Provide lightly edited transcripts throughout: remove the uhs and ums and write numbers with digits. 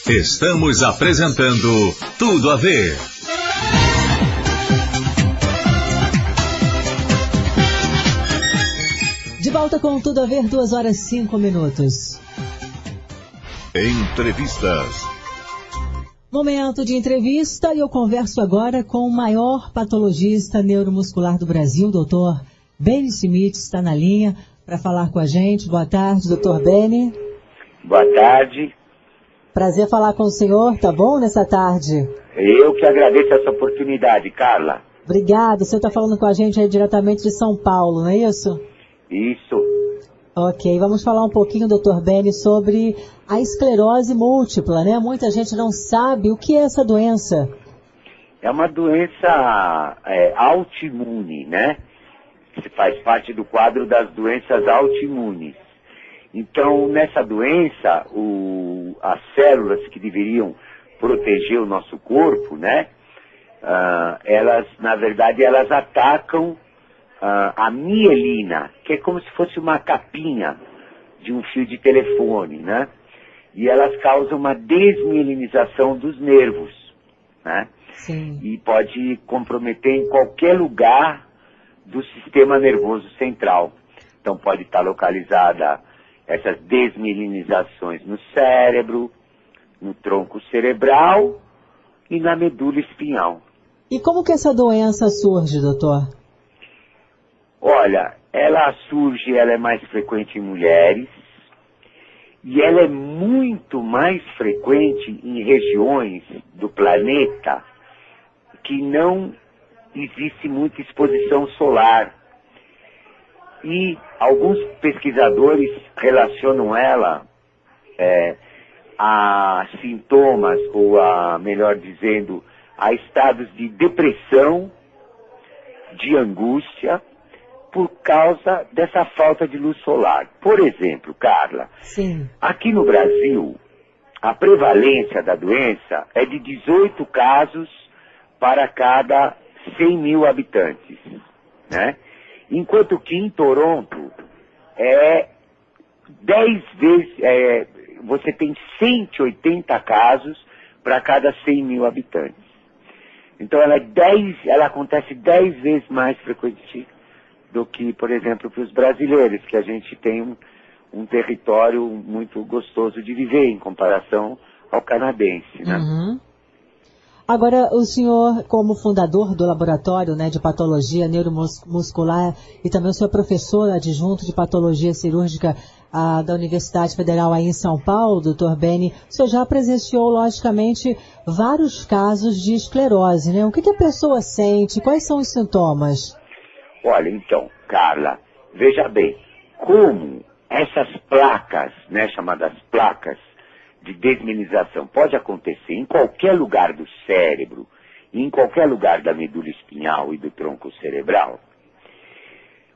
Estamos apresentando Tudo a Ver. De volta com Tudo a Ver, 2h05. Entrevistas. Momento de entrevista e eu converso agora com o maior patologista neuromuscular do Brasil, doutor Beni Schmidt, está na linha para falar com a gente. Boa tarde, doutor Beni. Boa tarde. Prazer falar com o senhor, tá bom, nessa tarde? Eu que agradeço essa oportunidade, Carla. Obrigado, o senhor está falando com a gente aí diretamente de São Paulo, não é isso? Isso. Ok, vamos falar um pouquinho, doutor Beni, sobre a esclerose múltipla, né? Muita gente não sabe o que é essa doença. É uma doença autoimune, né? Que faz parte do quadro das doenças autoimunes. Então, nessa doença, as células que deveriam proteger o nosso corpo, né? Elas, na verdade, elas atacam a mielina, que é como se fosse uma capinha de um fio de telefone, né? E elas causam uma desmielinização dos nervos, né? Sim. E pode comprometer em qualquer lugar do sistema nervoso central. Então pode estar localizada essas desmielinizações no cérebro, no tronco cerebral e na medula espinhal. E como que essa doença surge, doutor? Olha, ela é mais frequente em mulheres e ela é muito mais frequente em regiões do planeta que não existe muita exposição solar. E alguns pesquisadores relacionam ela a sintomas, ou melhor dizendo, a estados de depressão, de angústia, por causa dessa falta de luz solar. Por exemplo, Carla, Sim. Aqui no Brasil, a prevalência da doença é de 18 casos para cada 100 mil habitantes, né? Enquanto que em Toronto é 10 vezes, você tem 180 casos para cada 100 mil habitantes. Então ela acontece 10 vezes mais frequente do que, por exemplo, para os brasileiros, que a gente tem um território muito gostoso de viver em comparação ao canadense, né? Uhum. Agora, o senhor, como fundador do laboratório, né, de patologia neuromuscular e também o senhor professor adjunto de patologia cirúrgica da Universidade Federal aí em São Paulo, doutor Beni, o senhor já presenciou, logicamente, vários casos de esclerose, né? O que a pessoa sente? Quais são os sintomas? Olha, então, Carla, veja bem, como essas placas, né, chamadas placas de desmielinização, pode acontecer em qualquer lugar do cérebro, em qualquer lugar da medula espinhal e do tronco cerebral.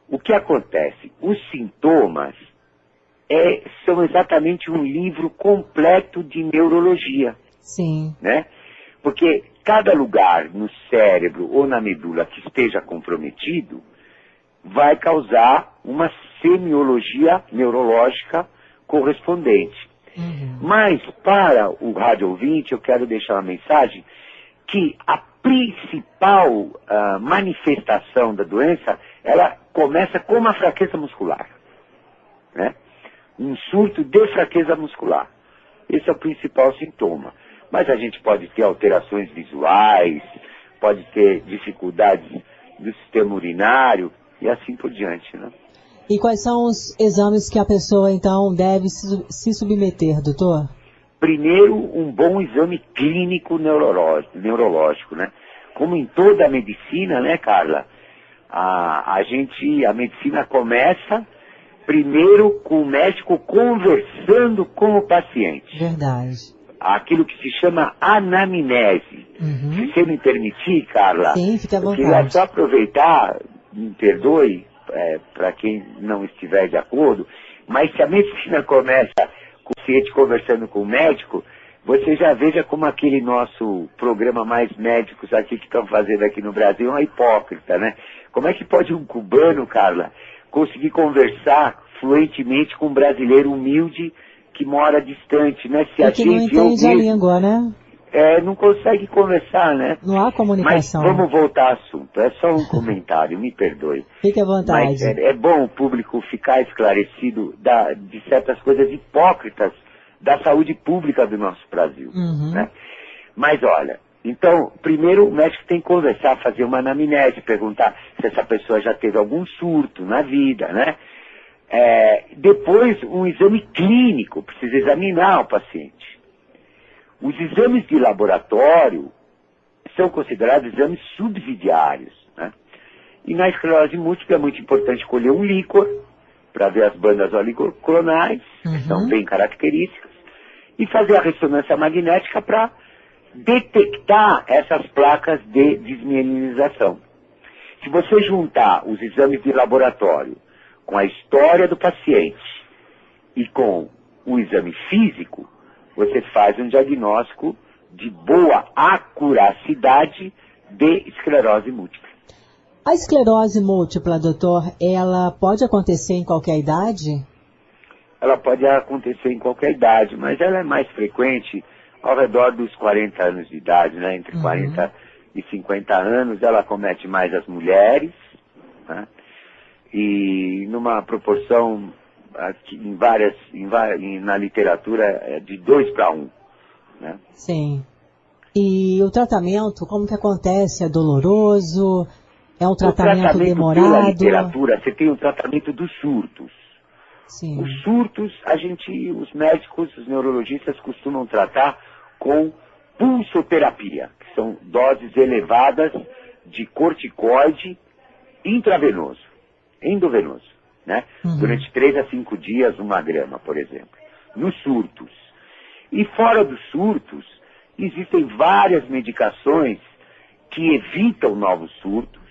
O que acontece? Os sintomas são exatamente um livro completo de neurologia. Sim. Né? Porque cada lugar no cérebro ou na medula que esteja comprometido vai causar uma semiologia neurológica correspondente. Uhum. Mas para o rádio ouvinte eu quero deixar uma mensagem que a principal manifestação da doença, ela começa com uma fraqueza muscular, né? Um surto de fraqueza muscular. Esse é o principal sintoma. Mas a gente pode ter alterações visuais, pode ter dificuldades do sistema urinário e assim por diante, né? E quais são os exames que a pessoa, então, deve se submeter, doutor? Primeiro, um bom exame clínico neurológico, né? Como em toda a medicina, né, Carla? A medicina começa primeiro com o médico conversando com o paciente. Verdade. Aquilo que se chama anamnese. Uhum. Se você me permitir, Carla, sim, fica à vontade. Eu queria só aproveitar, me perdoe, para quem não estiver de acordo, mas se a medicina começa com o paciente conversando com o médico, você já veja como aquele nosso programa Mais Médicos aqui que estão fazendo aqui no Brasil é uma hipócrita, né? Como é que pode um cubano, Carla, conseguir conversar fluentemente com um brasileiro humilde que mora distante, né? Se É a que não gente, eu entende a mesmo, língua, né? não consegue conversar, né? Não há Mas comunicação. vamos voltar ao assunto. É só um comentário, me perdoe. Fique à Mas vontade. é bom o público ficar esclarecido de certas coisas hipócritas da saúde pública do nosso Brasil. Uhum. Né? Mas olha, então, primeiro o médico tem que conversar, fazer uma anamnese, perguntar se essa pessoa já teve algum surto na vida, né? Depois, um exame clínico, precisa examinar o paciente. Os exames de laboratório são considerados exames subsidiários, né? E na esclerose múltipla é muito importante escolher um líquor, para ver as bandas oligoclonais, que são bem características, e fazer a ressonância magnética para detectar essas placas de desmielinização. Se você juntar os exames de laboratório com a história do paciente e com o exame físico, você faz um diagnóstico de boa acuracidade de esclerose múltipla. A esclerose múltipla, doutor, ela pode acontecer em qualquer idade? Ela pode acontecer em qualquer idade, mas ela é mais frequente ao redor dos 40 anos de idade, né? Entre 40 e 50 anos, ela acomete mais as mulheres, né? E numa proporção na literatura de 2:1, né? Sim. E o tratamento, como que acontece? É doloroso? É um tratamento demorado? Pela literatura, você tem o tratamento dos surtos. Sim. Os surtos, os médicos, os neurologistas costumam tratar com pulsoterapia, que são doses elevadas de corticoide intravenoso, endovenoso, né? Durante 3 a 5 dias, 1 grama, por exemplo, nos surtos. E fora dos surtos, existem várias medicações que evitam novos surtos,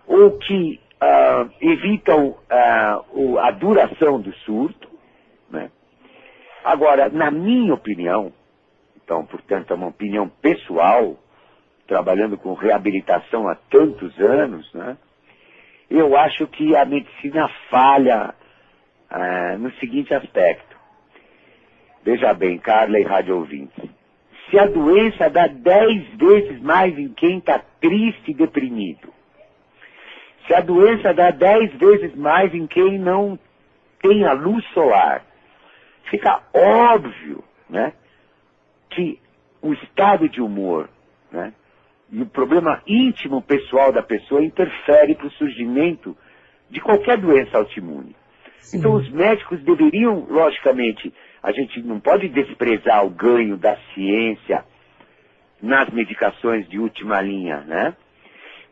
ou que evitam a duração do surto, né? Agora, na minha opinião, então, portanto, é uma opinião pessoal, trabalhando com reabilitação há tantos anos, né? Eu acho que a medicina falha no seguinte aspecto. Veja bem, Carla e rádio ouvintes, se a doença dá 10 vezes mais em quem está triste e deprimido, se a doença dá 10 vezes mais em quem não tem a luz solar, fica óbvio, né, que o estado de humor, né, e o problema íntimo pessoal da pessoa interfere para o surgimento de qualquer doença autoimune. Sim. Então os médicos deveriam, logicamente, a gente não pode desprezar o ganho da ciência nas medicações de última linha, né?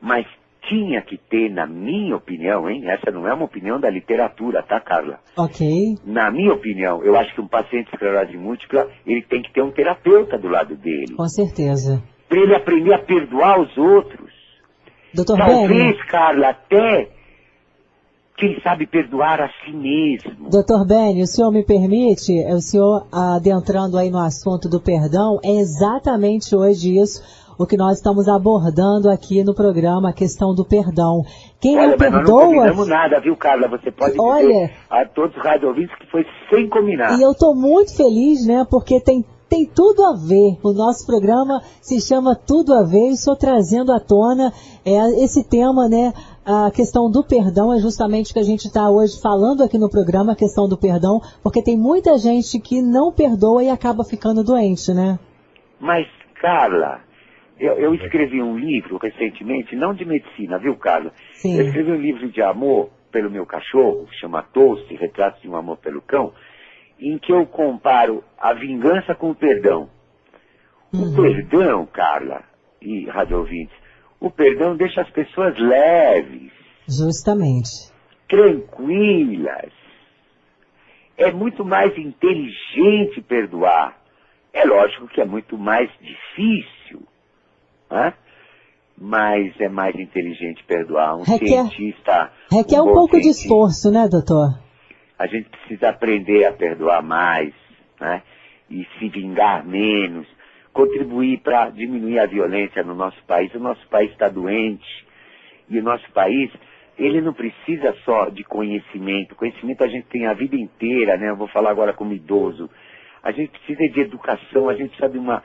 Mas tinha que ter, na minha opinião, essa não é uma opinião da literatura, tá, Carla? Ok. Na minha opinião, eu acho que um paciente de esclerose múltipla, ele tem que ter um terapeuta do lado dele. Com certeza. Para ele aprender a perdoar os outros. Doutor Talvez, Benny, Carla, até quem sabe perdoar a si mesmo. Doutor Benny, o senhor me permite, o senhor adentrando aí no assunto do perdão, é exatamente hoje isso o que nós estamos abordando aqui no programa, a questão do perdão. Quem Olha, não mas perdoa... nós não combinamos nada, viu, Carla? Você pode dizer a todos os rádio-ouvintes que foi sem combinar. E eu estou muito feliz, né, porque tem tudo a ver. O nosso programa se chama Tudo a Ver, e estou trazendo à tona esse tema, né, a questão do perdão, é justamente o que a gente está hoje falando aqui no programa, a questão do perdão, porque tem muita gente que não perdoa e acaba ficando doente, né? Mas, Carla, eu escrevi um livro recentemente, não de medicina, viu, Carla? Sim. Eu escrevi um livro de amor pelo meu cachorro, que chama Toast, Retratos de um Amor pelo Cão, em que eu comparo a vingança com o perdão. O perdão, Carla e rádio ouvintes, o perdão deixa as pessoas leves. Justamente. Tranquilas. É muito mais inteligente perdoar. É lógico que é muito mais difícil, né? Mas é mais inteligente perdoar. Cientista... Requer um pouco de esforço, né, doutor? A gente precisa aprender a perdoar mais, né? E se vingar menos, contribuir para diminuir a violência no nosso país. O nosso país está doente e o nosso país ele não precisa só de conhecimento. Conhecimento a gente tem a vida inteira, né? Eu vou falar agora como idoso. A gente precisa de educação, a gente precisa de uma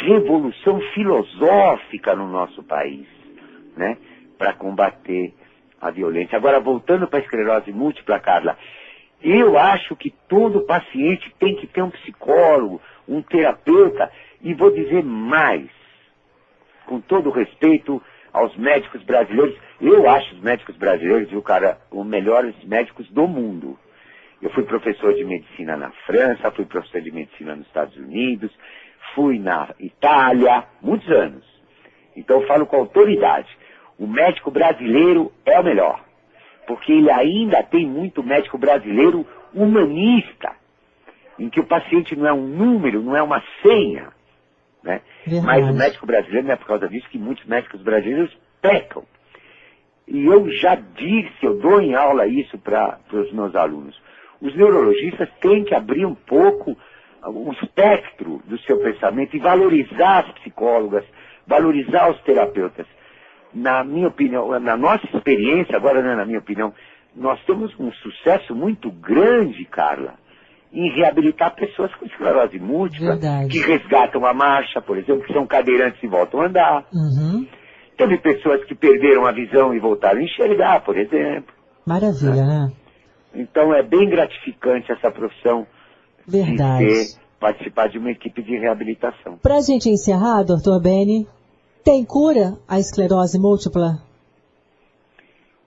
revolução filosófica no nosso país, né? Para combater a violência. Agora, voltando para a esclerose múltipla, Carla, eu acho que todo paciente tem que ter um psicólogo, um terapeuta, e vou dizer mais, com todo respeito aos médicos brasileiros, eu acho os médicos brasileiros, viu, cara, os melhores médicos do mundo. Eu fui professor de medicina na França, fui professor de medicina nos Estados Unidos, fui na Itália, muitos anos. Então eu falo com autoridade. O médico brasileiro é o melhor, porque ele ainda tem muito médico brasileiro humanista, em que o paciente não é um número, não é uma senha, né? Mas o médico brasileiro, não é por causa disso que muitos médicos brasileiros pecam. E eu já disse, eu dou em aula isso para os meus alunos. Os neurologistas têm que abrir um pouco o espectro do seu pensamento e valorizar as psicólogas, valorizar os terapeutas. Na minha opinião, na nossa experiência, agora não é na minha opinião, nós temos um sucesso muito grande, Carla, em reabilitar pessoas com esclerose múltipla, que resgatam a marcha, por exemplo, que são cadeirantes e voltam a andar. Teve pessoas que perderam a visão e voltaram a enxergar, por exemplo. Maravilha, né? Então é bem gratificante essa profissão de participar de uma equipe de reabilitação. Para a gente encerrar, doutor Beni, tem cura a esclerose múltipla?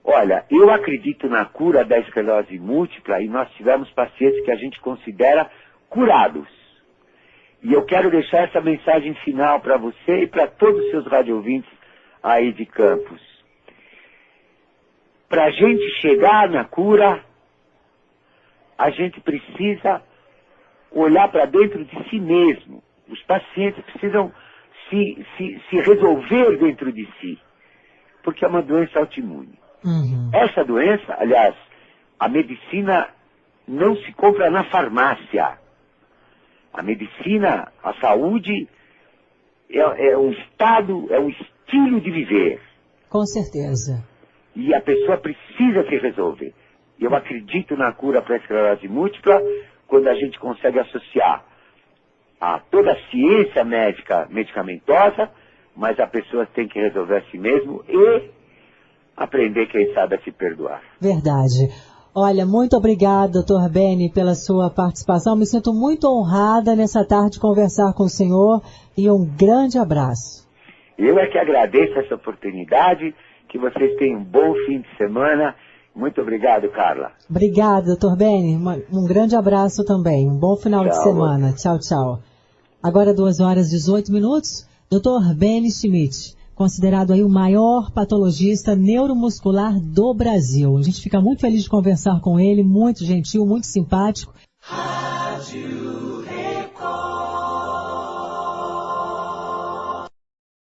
Olha, eu acredito na cura da esclerose múltipla e nós tivemos pacientes que a gente considera curados. E eu quero deixar essa mensagem final para você e para todos os seus radioouvintes aí de Campos. Para a gente chegar na cura, a gente precisa olhar para dentro de si mesmo. Os pacientes precisam se resolver dentro de si, porque é uma doença autoimune. Essa doença, aliás, a medicina não se compra na farmácia. A medicina, a saúde, é um estado, é um estilo de viver. Com certeza. E a pessoa precisa se resolver. Eu acredito na cura para a esclerose múltipla quando a gente consegue associar a toda a ciência médica medicamentosa, mas a pessoa tem que resolver a si mesmo e aprender, quem sabe, a se perdoar. Verdade. Olha, muito obrigada, doutor Beni, pela sua participação. Me sinto muito honrada nessa tarde de conversar com o senhor e um grande abraço. Eu é que agradeço essa oportunidade, que vocês tenham um bom fim de semana. Muito obrigado, Carla. Obrigada, doutor Beni. Um grande abraço também. Um bom final de semana. Tchau, tchau. Agora 2h18. Doutor Beni Schmidt, considerado aí o maior patologista neuromuscular do Brasil. A gente fica muito feliz de conversar com ele, muito gentil, muito simpático. Rádio